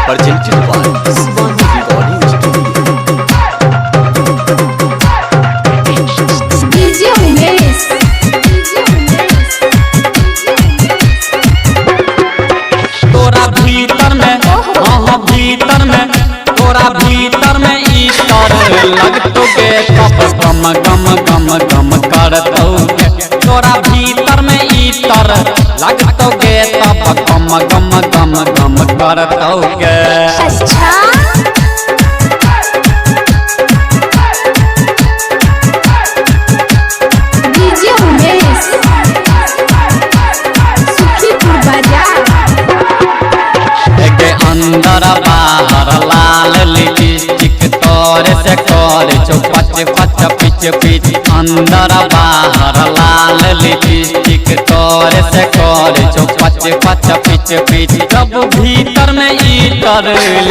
presented by Sivani Recording Studio। DJ Umesh तोरा भीतर में भीतर में तोरा भीतर में ईटर लगतोगे कब गम गम गम गम करतोगे। तोरा भीतर में ईटर लगतोगे तब गम गम गम गम करतोगे। अच्छा डीजे उमेश सुखीपुर बाजार के अंदर बाहर लाल लिपस्टिक तोरे से करे छो पच पच पिच पिच। अंदर बाहर लाल लिपस्टिक तोरे से करे छो पच पच पिच पिच। जब भीतर में ईटर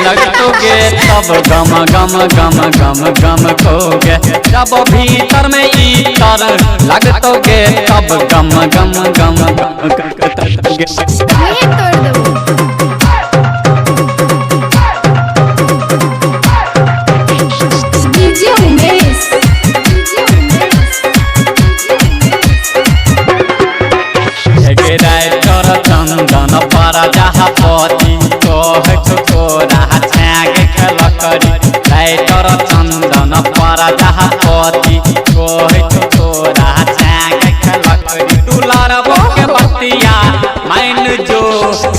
लगतोगे तब गम गम गम गम गम खोगे। जब भीतर में ईटर लगतोगे तब गम गम गम गम करतोगे। ये तोड़ दो डीजे उमेश राइटर चंदन पर जहाँ पति कह छोरा छाग खेल करी। राइटर चंदन पर जहाँ पति कह छोरा छाग खेल करी। दुलार के बतिया मान जो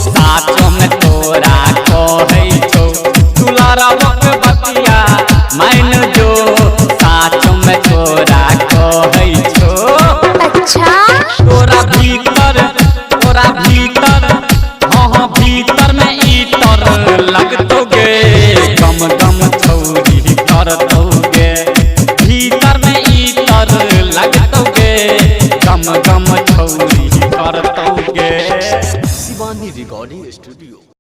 साचो में तोरा कहे छो। दुलार के बतिया मान जो साचो में तोरा कहे छो। अच्छा तोरा भीतर हाँ भीतर में ईटर लगतोगे गम गम छौरी करतोगे। भीतर में ईटर लगतोगे गम गम छौरी करतोगे। Sivani Recording Studio।